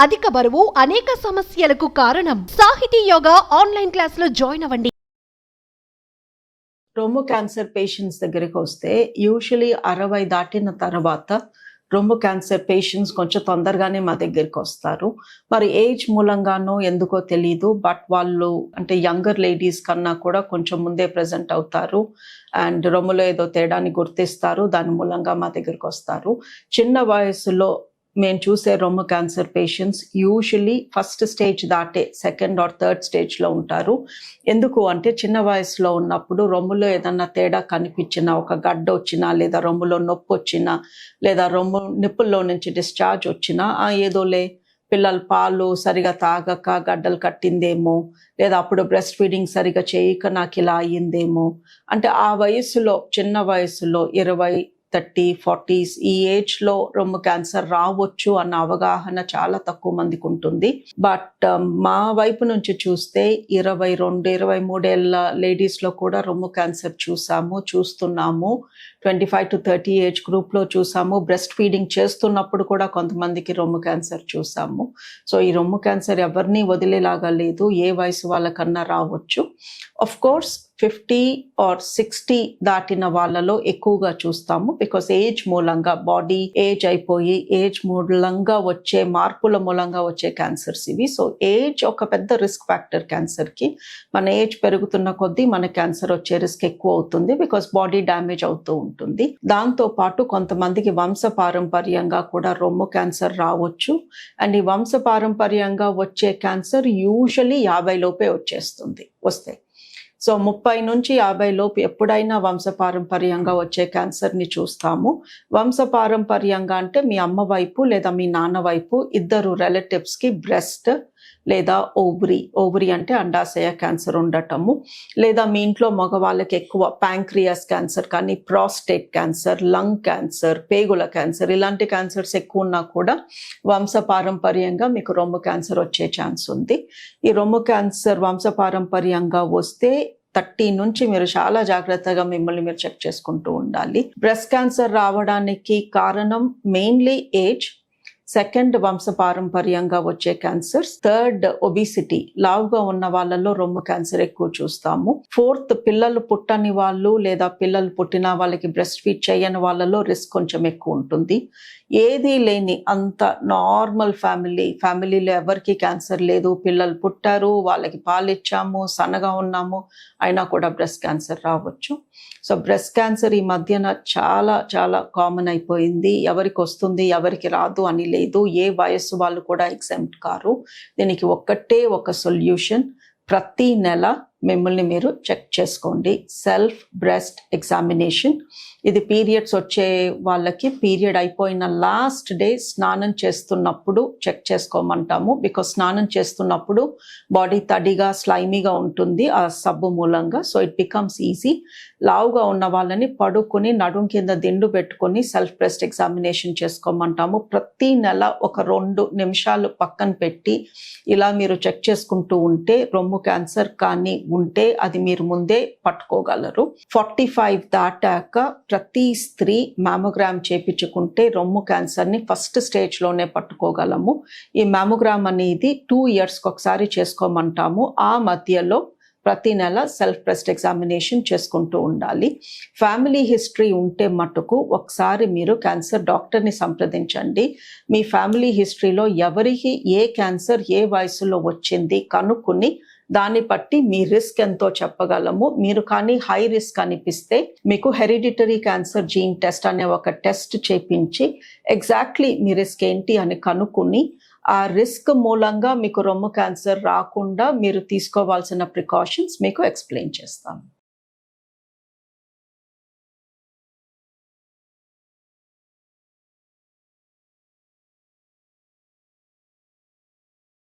అధిక బరువు అనేక సమస్యలకు కారణం. సాహితీ యోగా ఆన్లైన్ క్లాసులో జాయిన్ అవ్వండి. రొమ్ము క్యాన్సర్ పేషెంట్స్ దగ్గరికి వస్తే యూజువలీ 60 దాటిన తర్వాత రొమ్ము క్యాన్సర్ పేషెంట్స్ కొంచెం తొందరగానే మా దగ్గరికి వస్తారు. మరి ఏజ్ మూలంగానో ఎందుకో తెలీదు, బట్ వాళ్ళు అంటే యంగర్ లేడీస్ కన్నా కూడా కొంచెం ముందే ప్రజెంట్ అవుతారు అండ్ రొమ్ములో ఏదో తేడాని గుర్తిస్తారు, దాని మూలంగా మా దగ్గరికి వస్తారు. చిన్న వయసులో మేము చూసే రొమ్ము cancer patients usually first stage దాటే సెకండ్ ఆర్ థర్డ్ స్టేజ్లో ఉంటారు. ఎందుకు అంటే చిన్న వయసులో ఉన్నప్పుడు రొమ్ములో ఏదన్నా తేడా కనిపించినా, ఒక గడ్డ వచ్చినా, లేదా రొమ్ములో నొప్పి వచ్చినా, లేదా రొమ్ము నిప్పుల్లో నుంచి డిశ్చార్జ్ వచ్చినా ఏదోలే పిల్లలు పాలు సరిగా తాగక గడ్డలు కట్టిందేమో, లేదా అప్పుడు బ్రెస్ట్ ఫీడింగ్ సరిగా చేయక నాకు ఇలా అయ్యిందేమో, అంటే ఆ వయసులో చిన్న వయసులో 20, 30, 40s ఈ ఏజ్లో రొమ్ము క్యాన్సర్ రావచ్చు అన్న అవగాహన చాలా తక్కువ మందికి ఉంటుంది. బట్ మా వైపు నుంచి చూస్తే 22, 23 ఏళ్ళ లేడీస్లో కూడా రొమ్ము క్యాన్సర్ చూస్తున్నాము. 25 to 30 ఏజ్ గ్రూప్లో చూసాము. బ్రెస్ట్ ఫీడింగ్ చేస్తున్నప్పుడు కూడా కొంతమందికి రొమ్ము క్యాన్సర్ చూసాము. సో ఈ రొమ్ము క్యాన్సర్ ఎవరిని వదిలేలాగా లేదు, ఏ వయసు వాళ్ళకన్నా రావచ్చు. ఆఫ్ కోర్స్ 50 or 60 దాటిన వాళ్ళలో ఎక్కువగా చూస్తాము, బికాస్ ఏజ్ మూలంగా బాడీ ఏజ్ అయిపోయి ఏజ్ మూలంగా వచ్చే మార్పుల మూలంగా వచ్చే క్యాన్సర్స్ ఇవి. సో ఏజ్ ఒక పెద్ద రిస్క్ ఫ్యాక్టర్ క్యాన్సర్కి. మన ఏజ్ పెరుగుతున్న కొద్దీ మన క్యాన్సర్ వచ్చే రిస్క్ ఎక్కువ అవుతుంది, బికాస్ బాడీ డ్యామేజ్ అవుతూ ఉంటుంది. దాంతో పాటు కొంతమందికి వంశపారంపర్యంగా కూడా రొమ్ము క్యాన్సర్ రావచ్చు. అండ్ ఈ వంశపారంపర్యంగా వచ్చే క్యాన్సర్ యూజువలీ 50 లోపే వస్తాయి. సో 30 నుంచి 50 లోపు ఎప్పుడైనా వంశపారంపర్యంగా వచ్చే క్యాన్సర్ని చూస్తాము. వంశపారంపర్యంగా అంటే మీ అమ్మ వైపు లేదా మీ నాన్న వైపు ఇద్దరు రిలేటివ్స్కి బ్రెస్ట్ లేదా ఓవరీ అంటే అండాశయ క్యాన్సర్ ఉండటము, లేదా మీ ఇంట్లో మగవాళ్ళకి ఎక్కువ ప్యాంక్రియాస్ క్యాన్సర్ కానీ, ప్రాస్టేట్ క్యాన్సర్, లంగ్ క్యాన్సర్, పేగుల క్యాన్సర్, ఇలాంటి క్యాన్సర్స్ ఎక్కువ ఉన్నా కూడా వంశపారంపర్యంగా మీకు రొమ్ము క్యాన్సర్ వచ్చే ఛాన్స్ ఉంది. ఈ రొమ్ము క్యాన్సర్ వంశపారంపర్యంగా వస్తే 30 నుంచి మీరు చాలా జాగ్రత్తగా మిమ్మల్ని మీరు చెక్ చేసుకుంటూ ఉండాలి. బ్రెస్ట్ క్యాన్సర్ రావడానికి కారణం మెయిన్లీ ఏజ్, సెకండ్ వంశపారంపర్యంగా వచ్చే క్యాన్సర్స్, థర్డ్ ఒబిసిటీ, లావుగా ఉన్న వాళ్ళలో రొమ్ము క్యాన్సర్ ఎక్కువ చూస్తాము. ఫోర్త్ పిల్లలు పుట్టని వాళ్ళు లేదా పిల్లలు పుట్టిన వాళ్ళకి బ్రెస్ట్ ఫీడ్ చేయని వాళ్ళలో రిస్క్ కొంచెం ఎక్కువ ఉంటుంది. ఏదీ లేని అంత నార్మల్ ఫ్యామిలీలో ఎవరికి క్యాన్సర్ లేదు, పిల్లలు పుట్టారు, వాళ్ళకి పాలు ఇచ్చాము, సన్నగా ఉన్నాము, అయినా కూడా బ్రెస్ట్ క్యాన్సర్ రావచ్చు. సో బ్రెస్ట్ క్యాన్సర్ ఈ మధ్యన చాలా చాలా కామన్ అయిపోయింది. ఎవరికి వస్తుంది ఎవరికి రాదు అని లేదు, ఏ వయస్సు వాళ్ళు కూడా ఎగ్జామ్ట్ కారు. దీనికి ఒక సొల్యూషన్, ప్రతి నెల మిమ్మల్ని మీరు చెక్ చేసుకోండి. Self breast examination. ఇది పీరియడ్స్ వచ్చే వాళ్ళకి పీరియడ్ అయిపోయిన లాస్ట్ డే స్నానం చేస్తున్నప్పుడు చెక్ చేసుకోమంటాము, బికాస్ స్నానం చేస్తున్నప్పుడు బాడీ తడిగా స్లైమీగా ఉంటుంది ఆ సబ్బు మూలంగా. So it becomes easy. లావుగా ఉన్న వాళ్ళని పడుకొని నడుం కింద దిండు పెట్టుకొని సెల్ఫ్ బ్రెస్ట్ ఎగ్జామినేషన్ చేసుకోమంటాము. ప్రతి నెల ఒక 2 నిమిషాలు పక్కన పెట్టి ఇలా మీరు చెక్ చేసుకుంటూ ఉంటే రొమ్ము క్యాన్సర్ కానీ ఉంటే అది మీరు ముందే పట్టుకోగలరు. 45 దాటాక ప్రతి స్త్రీ మ్యామోగ్రామ్ చేపించుకుంటే రొమ్ము క్యాన్సర్ని ఫస్ట్ స్టేజ్లోనే పట్టుకోగలము. ఈ మ్యామోగ్రామ్ అనేది 2 ఇయర్స్కి ఒకసారి చేసుకోమంటాము. ఆ మధ్యలో ప్రతి నెల సెల్ఫ్ బ్రెస్ట్ ఎగ్జామినేషన్ చేసుకుంటూ ఉండాలి. ఫ్యామిలీ హిస్టరీ ఉంటే మటుకు ఒకసారి మీరు క్యాన్సర్ డాక్టర్ని సంప్రదించండి. మీ ఫ్యామిలీ హిస్టరీలో ఎవరికి ఏ క్యాన్సర్ ఏ వయసులో వచ్చింది కనుక్కుని దాన్ని బట్టి మీ రిస్క్ ఎంతో చెప్పగలము. మీరు కానీ హై రిస్క్ అనిపిస్తే మీకు హెరిడిటరీ క్యాన్సర్ జీన్ టెస్ట్ అనే ఒక టెస్ట్ చేపించి ఎగ్జాక్ట్లీ మీ రిస్క్ ఏంటి అని కనుక్కుని ఆ రిస్క్ మూలంగా మీకు రొమ్ము క్యాన్సర్ రాకుండా మీరు తీసుకోవాల్సిన ప్రికాషన్స్ మీకు ఎక్స్ప్లెయిన్ చేస్తాను.